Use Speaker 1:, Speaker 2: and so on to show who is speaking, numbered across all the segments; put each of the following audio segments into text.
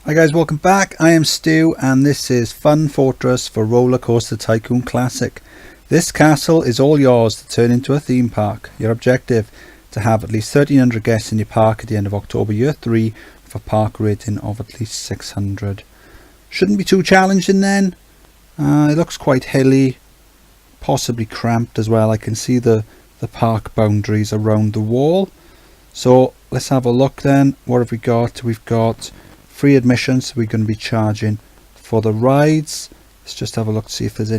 Speaker 1: Hi guys, welcome back. I am Stu and this is Fun Fortress for Roller Coaster Tycoon Classic. This castle is all yours to turn into a theme park. Your objective, to have at least 1300 guests in your park at the end of October year 3 with a park rating of at least 600. Shouldn't be too challenging then. It looks quite hilly, possibly cramped as well. I can see the park boundaries around the wall. So let's have a look then. What have we got? We've got free admission, so we're going to be charging for the rides. Let's just have a look to see if there's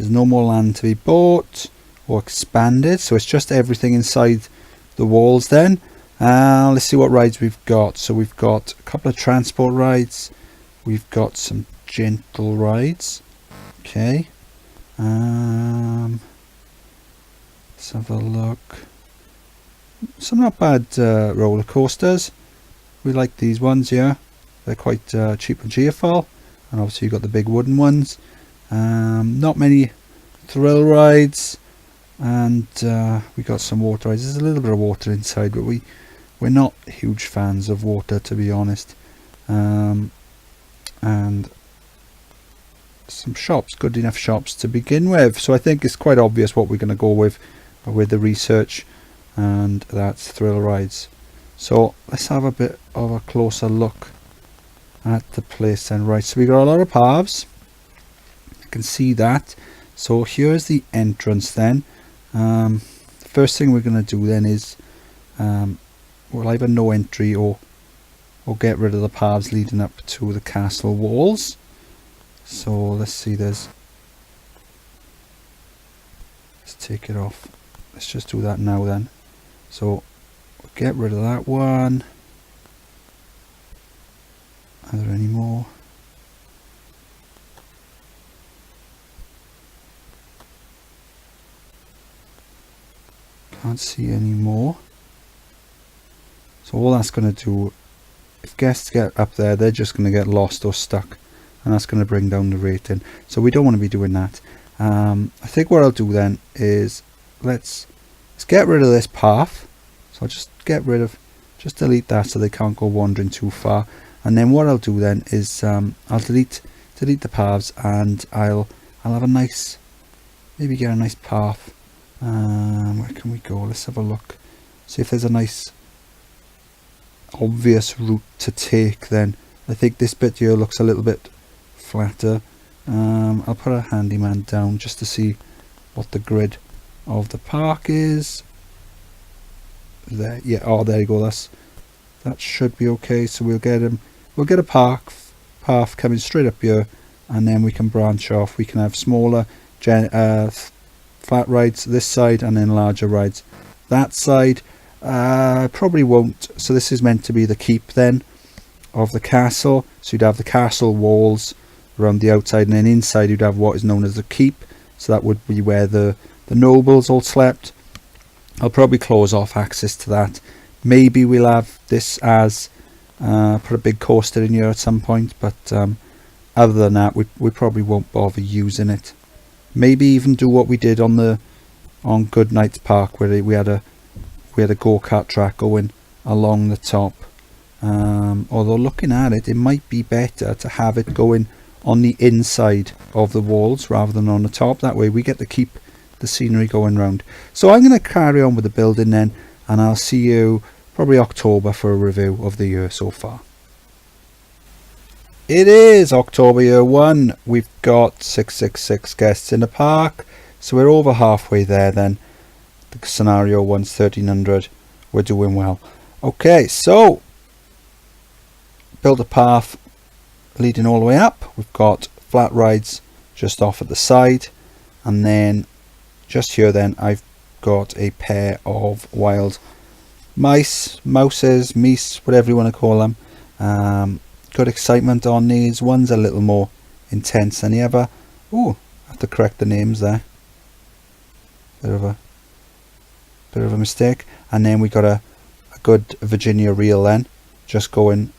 Speaker 1: no more land to be bought or expanded, so it's just everything inside the walls then. Let's see what rides we've got. So we've got a couple of transport rides, we've got some gentle rides. Okay, let's have a look. Some not bad roller coasters. We like these ones here. They're quite cheap and cheerful, and obviously you've got the big wooden ones. Not many thrill rides, and we got some water rides. There's a little bit of water inside, but we're not huge fans of water, to be honest. And some shops, good enough shops to begin with. So I think it's quite obvious what we're going to go with the research, and that's thrill rides. So let's have a bit of a closer look at the place then. Right, so we got a lot of paths, you can see that. So here's the entrance then. The first thing we're going to do then is we'll either no entry or get rid of the paths leading up to the castle walls. So let's see, let's take it off. Let's just do that now then. So get rid of that one. Are there any more? Can't see any more. So all that's going to do, if guests get up there, they're just going to get lost or stuck, and that's going to bring down the rating. So we don't want to be doing that. I think what I'll do then is let's get rid of this path. So I'll just delete that so they can't go wandering too far. And then what I'll do then is I'll delete the paths, and I'll have a nice, maybe get a nice path. Where can we go? Let's have a look, see if there's a nice obvious route to take then. I think this bit here looks a little bit flatter. I'll put a handyman down just to see what the grid of the park is. There, yeah, oh there you go, that should be okay. So we'll get a path coming straight up here, and then we can branch off. We can have smaller flat rides this side, and then larger rides that side. Probably won't, so this is meant to be the keep then of the castle. So you'd have the castle walls around the outside, and then inside you'd have what is known as the keep. So that would be where the nobles all slept. I'll probably close off access to that. Maybe we'll have this as put a big coaster in here at some point, but other than that we probably won't bother using it. Maybe even do what we did on Goodnight's Park, where we had a go-kart track going along the top. Although looking at it, it might be better to have it going on the inside of the walls rather than on the top. That way we get to keep the scenery going round. So I'm going to carry on with the building then, and I'll see you probably October for a review of the year so far. It is October year 1. We've got 666 guests in the park, so we're over halfway there then. The scenario 1's 1300. We're doing well. Okay, so build a path leading all the way up. We've got flat rides just off at the side, and then just here then I've got a pair of wild mouses, meese, whatever you want to call them. Good excitement on these. One's a little more intense than the other. Oh, I have to correct the names there. Bit of a mistake. And then we got a good Virginia reel then, just going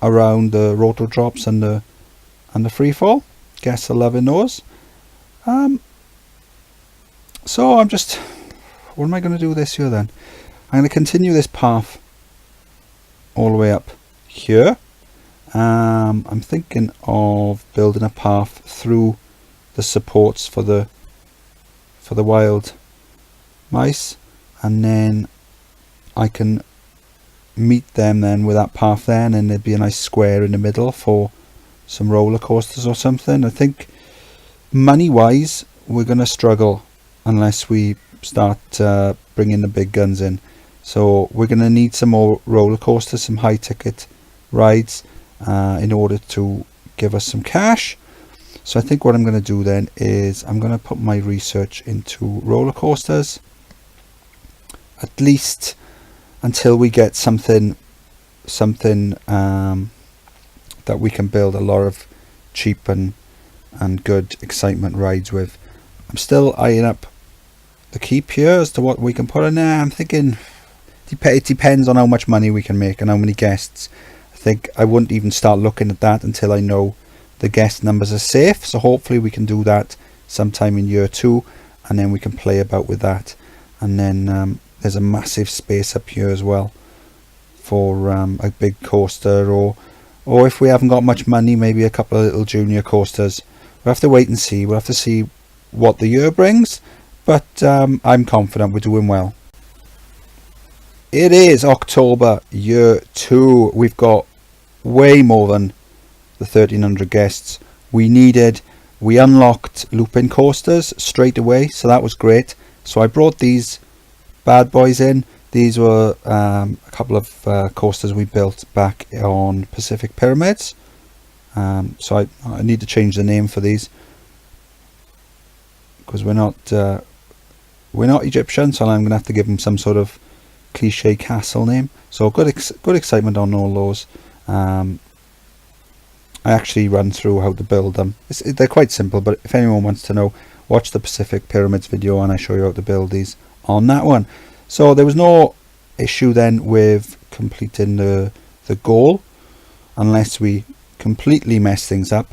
Speaker 1: around the rotor drops and the free fall. Guests are loving those. So I'm just, what am I going to do this year then? I'm going to continue this path all the way up here, I'm thinking of building a path through the supports for the wild mice, and then I can meet them then with that path there, and then there'd be a nice square in the middle for some roller coasters or something. I think money wise we're going to struggle unless we start bringing the big guns in, so we're going to need some more roller coasters, some high ticket rides, in order to give us some cash. So I think what I'm going to do then is I'm going to put my research into roller coasters, at least until we get something that we can build a lot of cheap and good excitement rides with. I'm still eyeing up the keep here as to what we can put in there. I'm thinking it depends on how much money we can make and how many guests. I think I wouldn't even start looking at that until I know the guest numbers are safe, so hopefully we can do that sometime in year 2, and then we can play about with that. And then there's a massive space up here as well for a big coaster, or if we haven't got much money, maybe a couple of little junior coasters. We'll have to wait and see. We'll have to see what the year brings, but I'm confident we're doing well. It is October, year 2. We've got way more than the 1300 guests we needed. We unlocked looping coasters straight away, so that was great. So I brought these bad boys in. These were a couple of coasters we built back on Pacific Pyramids. So I need to change the name for these because we're not Egyptian, so I'm going to have to give them some sort of cliche castle name. So good excitement on all those. I actually run through how to build them. They're quite simple, but if anyone wants to know, watch the Pacific Pyramids video and I show you how to build these on that one. So there was no issue then with completing the goal unless we completely mess things up.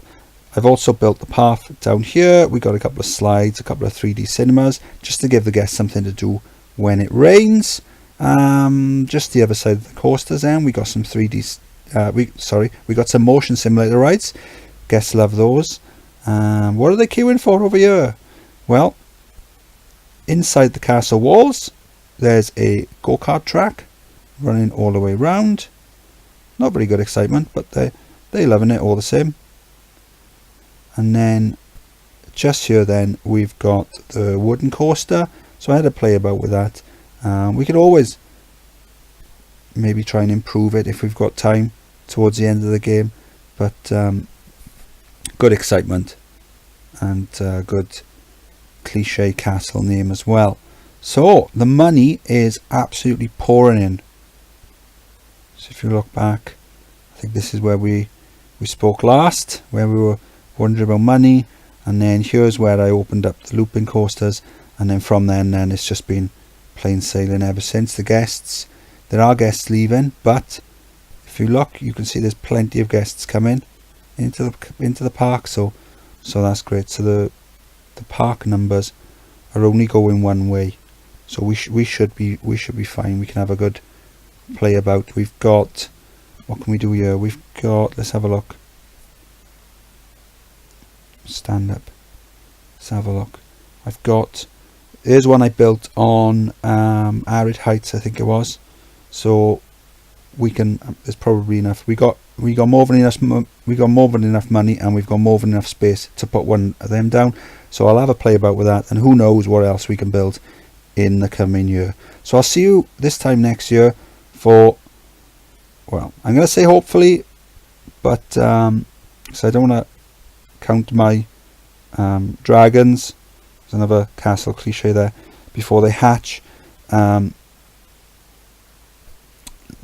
Speaker 1: I've also built the path down here. We got a couple of slides, a couple of 3D cinemas, just to give the guests something to do when it rains. Just the other side of the coasters then we got some 3D we got some motion simulator rides. Guests love those. What are they queuing for over here? Well, inside the castle walls there's a go-kart track running all the way around. Not very good excitement, but they're loving it all the same. And then just here then we've got the wooden coaster, so I had to play about with that. We could always maybe try and improve it if we've got time towards the end of the game, but good excitement and good cliche castle name as well. So the money is absolutely pouring in. So if you look back, I think this is where we spoke last, where we were wondering about money, and then here's where I opened up the looping coasters, and then from then it's just been plain sailing ever since. There are guests leaving, but if you look, you can see there's plenty of guests coming into the park, so that's great. So the park numbers are only going one way, so we should be fine. We can have a good play about. We've got, what can we do here? We've got, let's have a look. Stand up. Let's have a look. Here's one I built on Arid Heights, I think it was. So we can. There's probably enough. We got more than enough. We got more than enough money, and we've got more than enough space to put one of them down. So I'll have a play about with that, and who knows what else we can build in the coming year. So I'll see you this time next year for, well, I'm going to say hopefully, but so I don't want to count my dragons. There's another castle cliche there, before they hatch.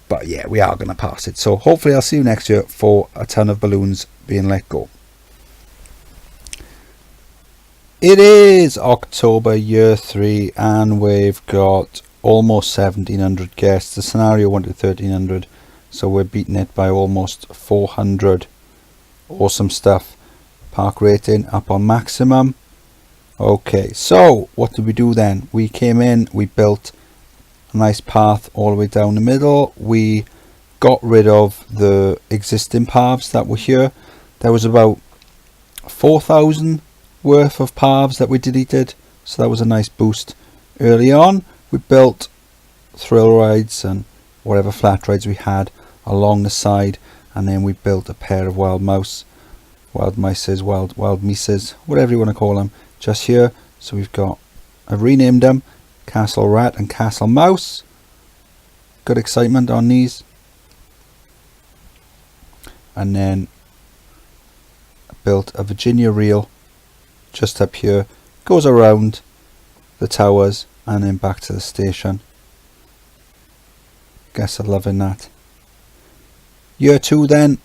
Speaker 1: But yeah, we are going to pass it. So hopefully I'll see you next year for a ton of balloons being let go. It is October year 3 and we've got almost 1700 guests. The scenario wanted 1300, so we're beating it by almost 400. Awesome stuff. Park rating up on maximum. Okay, so what did we do then? We came in, we built a nice path all the way down the middle. We got rid of the existing paths that were here. There was about 4,000 worth of paths that we deleted, so that was a nice boost. Early on we built thrill rides and whatever flat rides we had along the side, and then we built a pair of wild mices, whatever you want to call them, just here. So we've got, I've renamed them Castle Rat and Castle Mouse. Good excitement on these. And then built a Virginia reel just up here, goes around the towers and then back to the station. Guess I'm loving that. Year 2 then,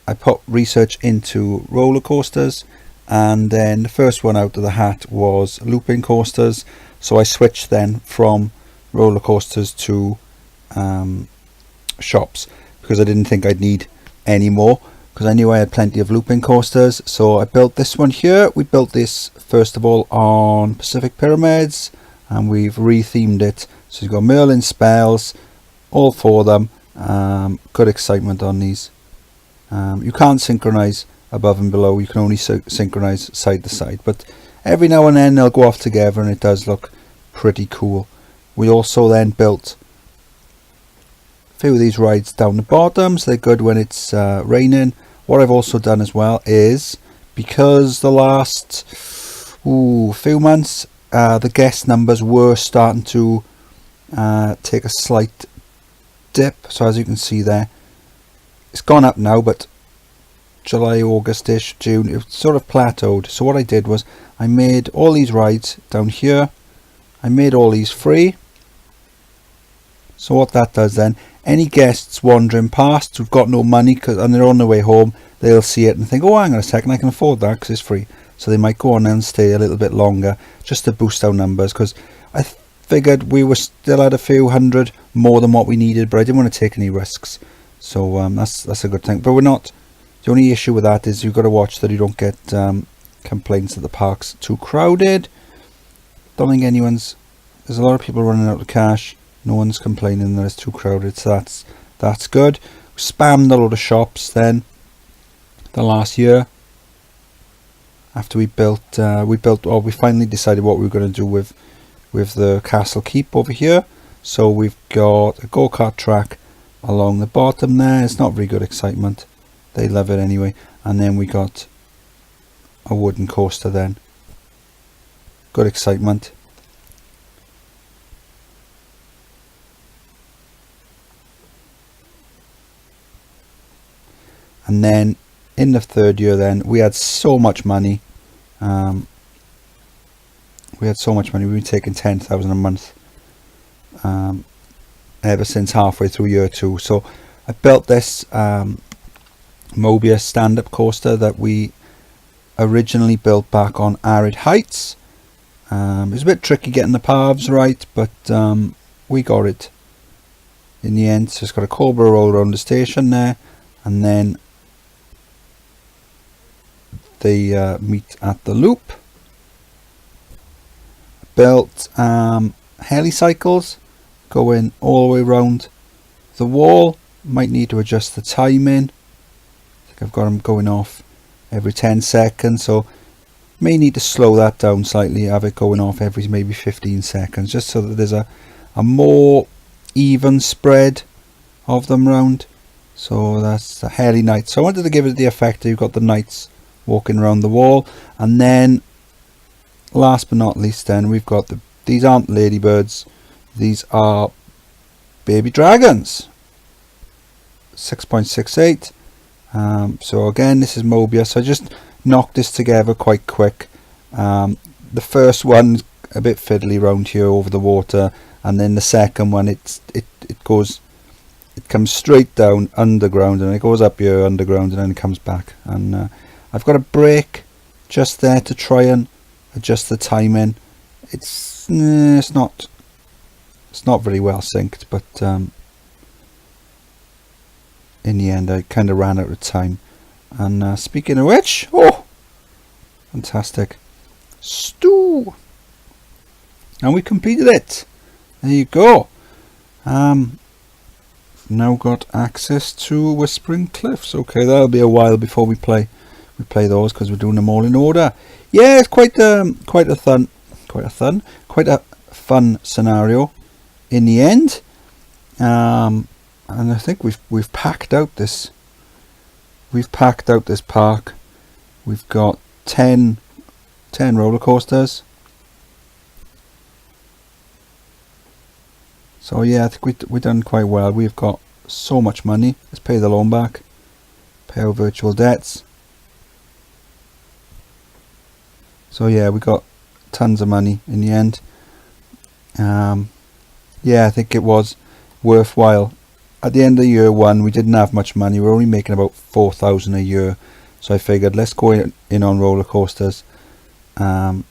Speaker 1: I put research into roller coasters, and then the first one out of the hat was looping coasters. So I switched then from roller coasters to shops, because I didn't think I'd need any more, because I knew I had plenty of looping coasters. So I built this one here. We built this first of all on Pacific Pyramids, and we've rethemed it. So you've got Merlin spells, all 4 of them. Good excitement on these. You can't synchronize above and below, you can only synchronize side to side, but every now and then they'll go off together and it does look pretty cool. We also then built a few of these rides down the bottom, so they're good when it's raining. What I've also done as well is, because the last few months the guest numbers were starting to take a slight dip, so as you can see there, it's gone up now, but July, August-ish, June, it sort of plateaued. So what I did was I made all these rides down here, I made all these free. So what that does then, any guests wandering past who've got no money and they're on their way home, they'll see it and think, oh, hang on a second, I can afford that because it's free. So they might go on and stay a little bit longer just to boost our numbers, because I figured we were still at a few hundred more than what we needed, but I didn't want to take any risks. So that's a good thing. But we're not, the only issue with that is you've got to watch that you don't get complaints that the park's too crowded. Don't think there's a lot of people running out of cash. No one's complaining that it's too crowded, so that's good. We spammed a lot of shops then the last year after we finally decided what we were going to do with the castle keep over here. So we've got a go-kart track along the bottom there. It's not very good excitement, they love it anyway. And then we got a wooden coaster then, good excitement. And then in the third year then, we had so much money. We were taking 10,000 a month ever since halfway through year 2. So I built this Mobius stand-up coaster that we originally built back on Arid Heights. It was a bit tricky getting the paths right, but we got it in the end. So it's got a Cobra roll around the station there, and then they meet at the loop. Built helicycles going all the way around the wall. Might need to adjust the timing. I think I've got them going off every 10 seconds, so may need to slow that down slightly, have it going off every maybe 15 seconds, just so that there's a more even spread of them round. So that's the heli knight. So I wanted to give it the effect that you've got the knights walking around the wall. And then last but not least then, we've got these aren't ladybirds, these are baby dragons, 6.68. So again, this is Mobius. I just knocked this together quite quick. The first one's a bit fiddly round here over the water, and then the second one it comes straight down underground, and it goes up here underground, and then it comes back. And I've got a brake just there to try and adjust the timing. It's not very well synced, but in the end I kind of ran out of time. And speaking of which, oh, fantastic, stew, and we completed it. There you go. now got access to Whispering Cliffs. Okay, that'll be a while before we play those, because we're doing them all in order. Yeah, it's quite a fun scenario in the end. And I think we've packed out this park. We've got 10 roller coasters. So yeah, I think we've done quite well. We've got so much money. Let's pay the loan back, pay our virtual debts. So yeah, we got tons of money in the end. Yeah, I think it was worthwhile. At the end of year one, we didn't have much money. We were only making about 4,000 a year. So I figured, let's go in on roller coasters. So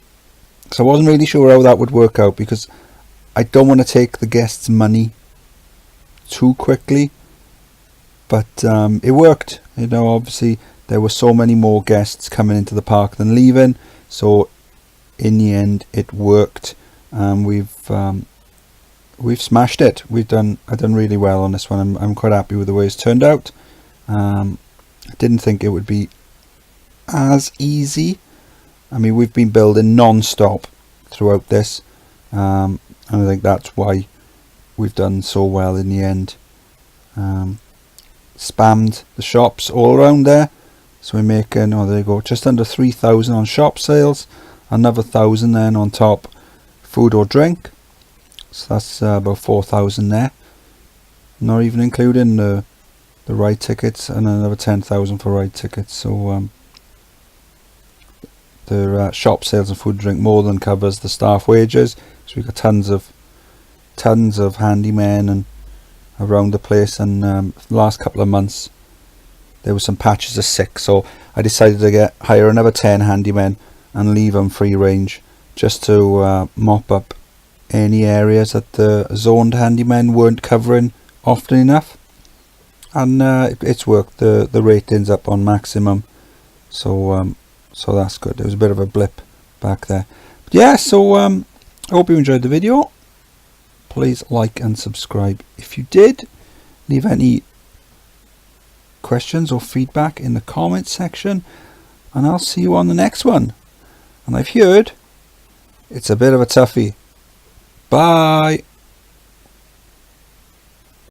Speaker 1: I wasn't really sure how that would work out, because I don't want to take the guests' money too quickly. But it worked. You know, obviously there were so many more guests coming into the park than leaving. So in the end, it worked. We've smashed it. I've done really well on this one. I'm quite happy with the way it's turned out. I didn't think it would be as easy. I mean, we've been building non-stop throughout this, and I think that's why we've done so well in the end. Spammed the shops all around there, so we're making, oh there you go, just under 3,000 on shop sales, another 1,000 then on top food or drink. So that's about 4,000 there, not even including the ride tickets, and another 10,000 for ride tickets. So the shop sales and food and drink more than covers the staff wages. So we've got tons of handymen and around the place. And the last couple of months there were some patches of sick, so I decided to hire another 10 handymen and leave them free range, just to mop up any areas that the zoned handymen weren't covering often enough. And it's worked. The rating's up on maximum, so that's good. There was a bit of a blip back there, but yeah. So I hope you enjoyed the video. Please like and subscribe if you did. Leave any questions or feedback in the comments section, and I'll see you on the next one. And I've heard it's a bit of a toughie. Bye.